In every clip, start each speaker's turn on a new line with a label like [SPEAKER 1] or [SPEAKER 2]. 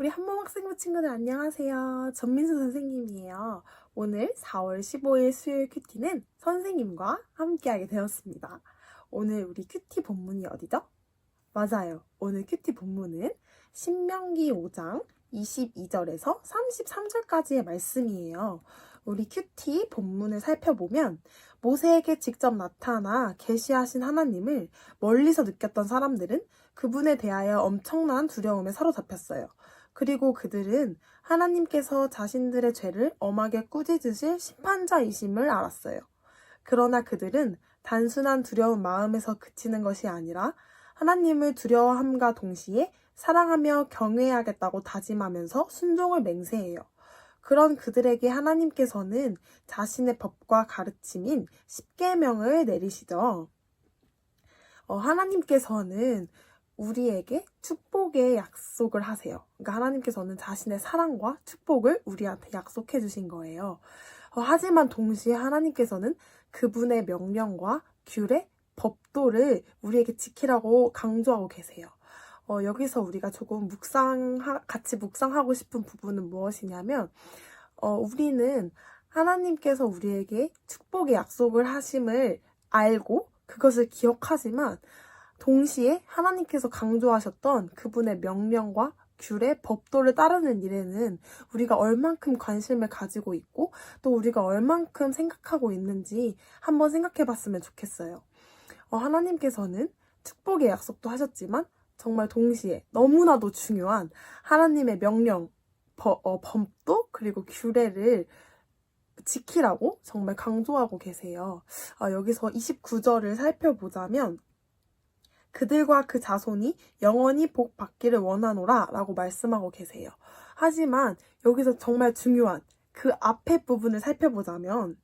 [SPEAKER 1] 우리 한몸학생부 친구들 안녕하세요. 전민수 선생님이에요. 오늘 4월 15일 수요일 큐티는 선생님과 함께하게 되었습니다. 오늘 우리 큐티 본문이 어디죠? 맞아요. 오늘 큐티 본문은 신명기 5장 22절에서 33절까지의 말씀이에요. 우리 큐티 본문을 살펴보면 모세에게 직접 나타나 계시하신 하나님을 멀리서 느꼈던 사람들은 그분에 대하여 엄청난 두려움에 사로잡혔어요. 그리고 그들은 하나님께서 자신들의 죄를 엄하게 꾸짖으실 심판자이심을 알았어요. 그러나 그들은 단순한 두려운 마음에서 그치는 것이 아니라 하나님을 두려워함과 동시에 사랑하며 경외하겠다고 다짐하면서 순종을 맹세해요. 그런 그들에게 하나님께서는 자신의 법과 가르침인 십계명을 내리시죠. 하나님께서는 우리에게 축복의 약속을 하세요. 그러니까 하나님께서는 자신의 사랑과 축복을 우리한테 약속해 주신 거예요. 하지만 동시에 하나님께서는 그분의 명령과 규례, 법도를 우리에게 지키라고 강조하고 계세요. 여기서 우리가 조금 같이 묵상하고 싶은 부분은 무엇이냐면, 우리는 하나님께서 우리에게 축복의 약속을 하심을 알고 그것을 기억하지만, 동시에 하나님께서 강조하셨던 그분의 명령과 규례, 법도를 따르는 일에는 우리가 얼만큼 관심을 가지고 있고 또 우리가 얼만큼 생각하고 있는지 한번 생각해 봤으면 좋겠어요. 하나님께서는 축복의 약속도 하셨지만 정말 동시에 너무나도 중요한 하나님의 명령, 법도 그리고 규례를 지키라고 정말 강조하고 계세요. 여기서 29절을 살펴보자면 그들과 그 자손이 영원히 복 받기를 원하노라 라고 말씀하고 계세요. 하지만 여기서 정말 중요한 그 앞에 부분을 살펴보자면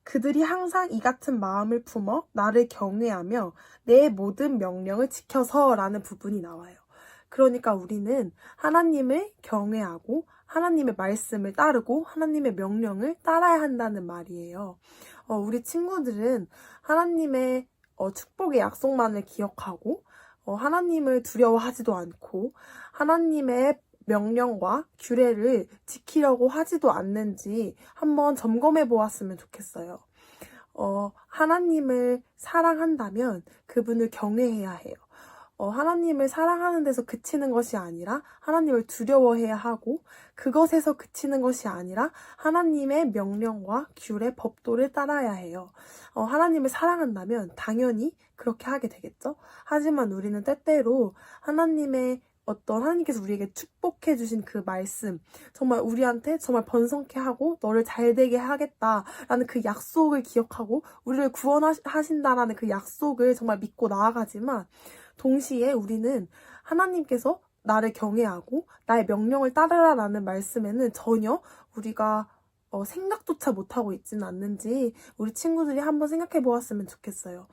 [SPEAKER 1] 그들이 항상 이 같은 마음을 품어 나를 경외하며 내 모든 명령을 지켜서 라는 부분이 나와요. 그러니까 우리는 하나님을 경외하고 하나님의 말씀을 따르고 하나님의 명령을 따라야 한다는 말이에요. 우리 친구들은 하나님의 축복의 약속만을 기억하고 하나님을 두려워하지도 않고 하나님의 명령과 규례를 지키려고 하지도 않는지 한번 점검해 보았으면 좋겠어요. 하나님을 사랑한다면 그분을 경외해야 해요. 하나님을 사랑하는 데서 그치는 것이 아니라 하나님을 두려워해야 하고 그것에서 그치는 것이 아니라 하나님의 명령과 규례, 법도를 따라야 해요. 하나님을 사랑한다면 당연히 그렇게 하게 되겠죠. 하지만 우리는 때때로 하나님께서 우리에게 축복해 주신 그 말씀, 정말 우리한테 정말 번성케 하고 너를 잘되게 하겠다라는 그 약속을 기억하고 우리를 구원하신다라는 그 약속을 정말 믿고 나아가지만 동시에 우리는 하나님께서 나를 경외하고 나의 명령을 따르라라는 말씀에는 전혀 우리가 생각조차 못하고 있지는 않는지 우리 친구들이 한번 생각해 보았으면 좋겠어요.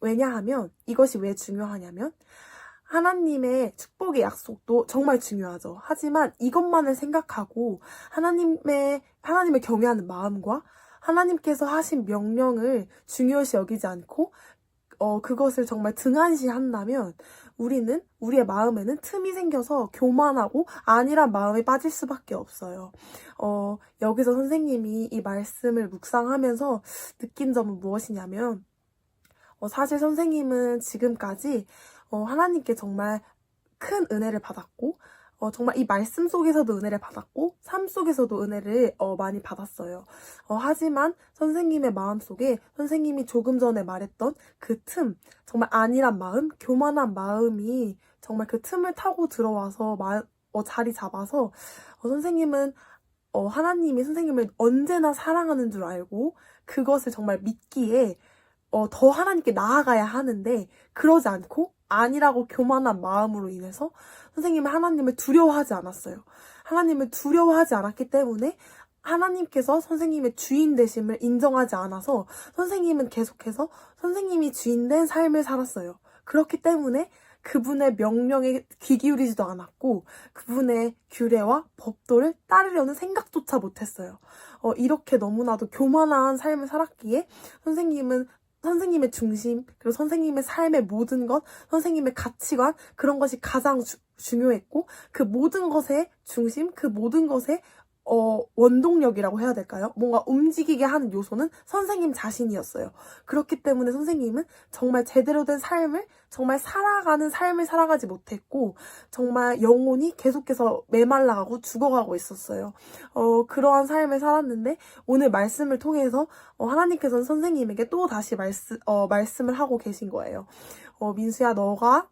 [SPEAKER 1] 왜냐하면 이것이 왜 중요하냐면 하나님의 축복의 약속도 정말 중요하죠. 하지만 이것만을 생각하고 하나님을 경외하는 마음과 하나님께서 하신 명령을 중요시 여기지 않고 그것을 정말 등한시한다면 우리의 마음에는 틈이 생겨서 교만하고 안일한 마음에 빠질 수밖에 없어요. 여기서 선생님이 이 말씀을 묵상하면서 느낀 점은 무엇이냐면, 사실 선생님은 지금까지 하나님께 정말 큰 은혜를 받았고, 정말 이 말씀 속에서도 은혜를 받았고 삶 속에서도 은혜를 많이 받았어요. 하지만 선생님의 마음속에 선생님이 조금 전에 말했던 그 틈, 정말 안일한 마음, 교만한 마음이 정말 그 틈을 타고 들어와서 자리 잡아서 선생님은 하나님이 선생님을 언제나 사랑하는 줄 알고 그것을 정말 믿기에 더 하나님께 나아가야 하는데 그러지 않고 아니라고 교만한 마음으로 인해서 선생님은 하나님을 두려워하지 않았어요. 하나님을 두려워하지 않았기 때문에 하나님께서 선생님의 주인 되심을 인정하지 않아서 선생님은 계속해서 선생님이 주인된 삶을 살았어요. 그렇기 때문에 그분의 명령에 귀 기울이지도 않았고 그분의 규례와 법도를 따르려는 생각조차 못했어요. 이렇게 너무나도 교만한 삶을 살았기에 선생님은 선생님의 중심, 그리고 선생님의 삶의 모든 것, 선생님의 가치관, 그런 것이 가장 중요했고, 그 모든 것의 중심, 그 모든 것의 원동력이라고 해야 될까요? 뭔가 움직이게 하는 요소는 선생님 자신이었어요. 그렇기 때문에 선생님은 정말 제대로 된 삶을, 정말 살아가는 삶을 살아가지 못했고, 정말 영혼이 계속해서 메말라가고 죽어가고 있었어요. 그러한 삶을 살았는데, 오늘 말씀을 통해서 하나님께서는 선생님에게 또 다시 말씀을 하고 계신 거예요. 민수야, 너가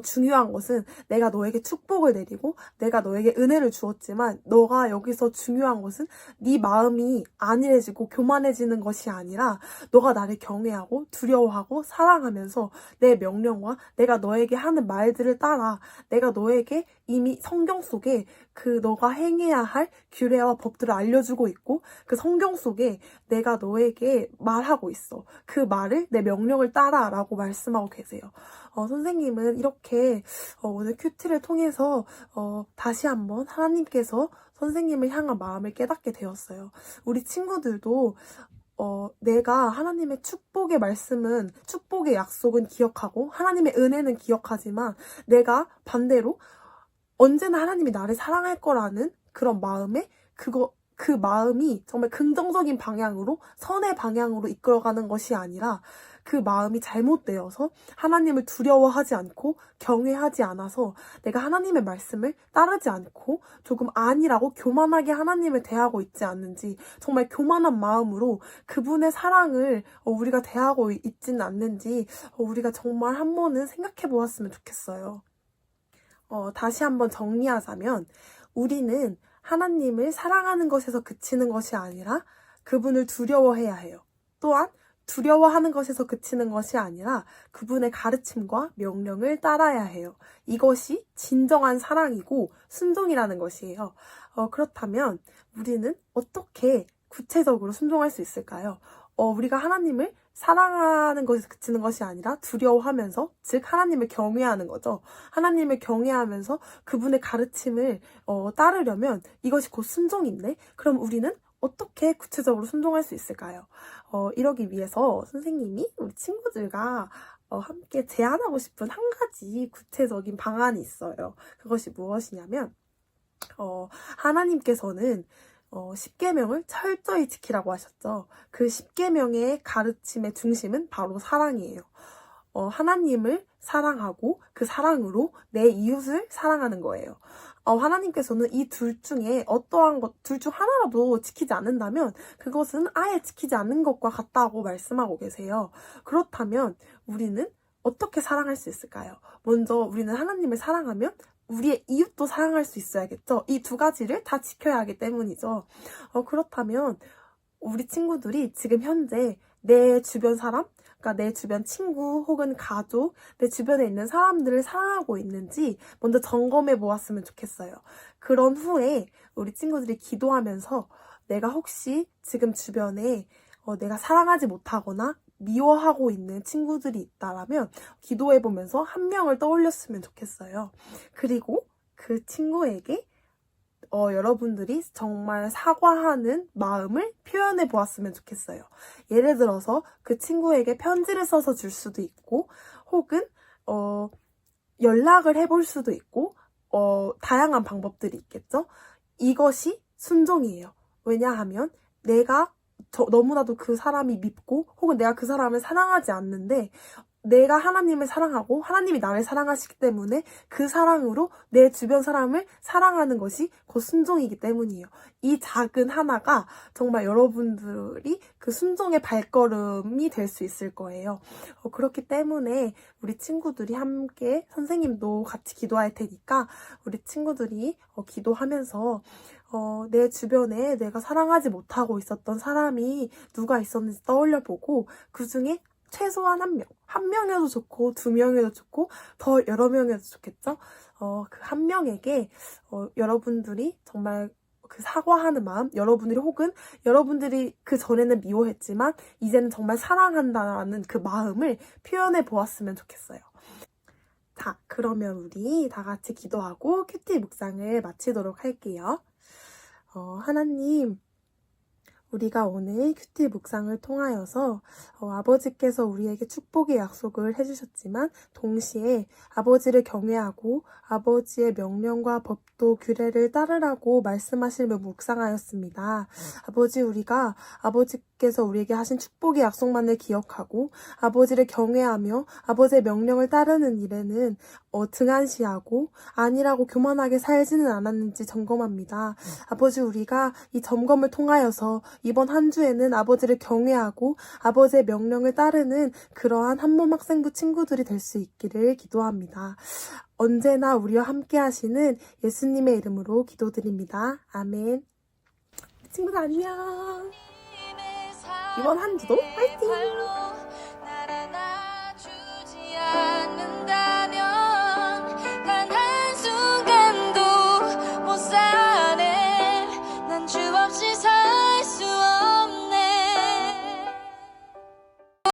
[SPEAKER 1] 중요한 것은 내가 너에게 축복을 내리고 내가 너에게 은혜를 주었지만 너가 여기서 중요한 것은 네 마음이 안일해지고 교만해지는 것이 아니라 너가 나를 경외하고 두려워하고 사랑하면서 내 명령과 내가 너에게 하는 말들을 따라 내가 너에게 이미 성경 속에 그 너가 행해야 할 규례와 법들을 알려주고 있고 그 성경 속에 내가 너에게 말하고 있어. 그 말을 내 명령을 따라 라고 말씀하고 계세요. 선생님은 이렇게 오늘 큐티를 통해서 다시 한번 하나님께서 선생님을 향한 마음을 깨닫게 되었어요. 우리 친구들도 내가 하나님의 축복의 말씀은, 축복의 약속은 기억하고 하나님의 은혜는 기억하지만 내가 반대로 언제나 하나님이 나를 사랑할 거라는 그런 마음에 그 마음이 정말 긍정적인 방향으로, 선의 방향으로 이끌어가는 것이 아니라 그 마음이 잘못되어서 하나님을 두려워하지 않고 경외하지 않아서 내가 하나님의 말씀을 따르지 않고 조금 아니라고 교만하게 하나님을 대하고 있지 않는지, 정말 교만한 마음으로 그분의 사랑을 우리가 대하고 있지는 않는지 우리가 정말 한 번은 생각해 보았으면 좋겠어요. 다시 한번 정리하자면 우리는 하나님을 사랑하는 것에서 그치는 것이 아니라 그분을 두려워해야 해요. 또한 두려워하는 것에서 그치는 것이 아니라 그분의 가르침과 명령을 따라야 해요. 이것이 진정한 사랑이고 순종이라는 것이에요. 그렇다면 우리는 어떻게 구체적으로 순종할 수 있을까요? 우리가 하나님을 사랑하는 것에서 그치는 것이 아니라 두려워하면서, 즉 하나님을 경외하는 거죠. 하나님을 경외하면서 그분의 가르침을 따르려면 이것이 곧 순종인데, 그럼 우리는 어떻게 구체적으로 순종할 수 있을까요? 이러기 위해서 선생님이 우리 친구들과 함께 제안하고 싶은 한 가지 구체적인 방안이 있어요. 그것이 무엇이냐면 하나님께서는 10계명을 철저히 지키라고 하셨죠. 그 10계명의 가르침의 중심은 바로 사랑이에요. 하나님을 사랑하고 그 사랑으로 내 이웃을 사랑하는 거예요. 하나님께서는 이 둘 중에 어떠한 것, 둘 중 하나라도 지키지 않는다면 그것은 아예 지키지 않는 것과 같다고 말씀하고 계세요. 그렇다면 우리는 어떻게 사랑할 수 있을까요? 먼저 우리는 하나님을 사랑하면 우리의 이웃도 사랑할 수 있어야겠죠. 이 두 가지를 다 지켜야 하기 때문이죠. 그렇다면 우리 친구들이 지금 현재 내 주변 사람, 그러니까 내 주변 친구 혹은 가족, 내 주변에 있는 사람들을 사랑하고 있는지 먼저 점검해 보았으면 좋겠어요. 그런 후에 우리 친구들이 기도하면서 내가 혹시 지금 주변에 내가 사랑하지 못하거나 미워하고 있는 친구들이 있다라면 기도해보면서 한 명을 떠올렸으면 좋겠어요. 그리고 그 친구에게 여러분들이 정말 사과하는 마음을 표현해 보았으면 좋겠어요. 예를 들어서 그 친구에게 편지를 써서 줄 수도 있고 혹은 연락을 해볼 수도 있고 다양한 방법들이 있겠죠. 이것이 순종이에요. 왜냐하면 내가 너무나도 그 사람이 밉고 혹은 내가 그 사람을 사랑하지 않는데 내가 하나님을 사랑하고 하나님이 나를 사랑하시기 때문에 그 사랑으로 내 주변 사람을 사랑하는 것이 곧 순종이기 때문이에요. 이 작은 하나가 정말 여러분들이 그 순종의 발걸음이 될 수 있을 거예요. 그렇기 때문에 우리 친구들이 함께 선생님도 같이 기도할 테니까 우리 친구들이 기도하면서 내 주변에 내가 사랑하지 못하고 있었던 사람이 누가 있었는지 떠올려보고 그 중에 최소한 한 명이어도 좋고 2명이어도 좋고 더 여러 명이어도 좋겠죠. 그 한 명에게 여러분들이 정말 그 사과하는 마음, 여러분들이 그 전에는 미워했지만 이제는 정말 사랑한다는 그 마음을 표현해 보았으면 좋겠어요. 자, 그러면 우리 다 같이 기도하고 큐티 묵상을 마치도록 할게요. 하나님, 우리가 오늘 큐티 묵상을 통하여서 아버지께서 우리에게 축복의 약속을 해주셨지만 동시에 아버지를 경외하고 아버지의 명령과 법도 규례를 따르라고 말씀하심을 묵상하였습니다. 우리가 아버지께서 우리에게 하신 축복의 약속만을 기억하고 아버지를 경외하며 아버지의 명령을 따르는 일에는 등한시하고 아니라고 교만하게 살지는 않았는지 점검합니다. 우리가 이 점검을 통하여서 이번 한 주에는 아버지를 경외하고 아버지의 명령을 따르는 그러한 한몸 학생부 친구들이 될 수 있기를 기도합니다. 언제나 우리와 함께 하시는 예수님의 이름으로 기도드립니다. 아멘. 친구들 안녕. 이번 한 주도 화이팅!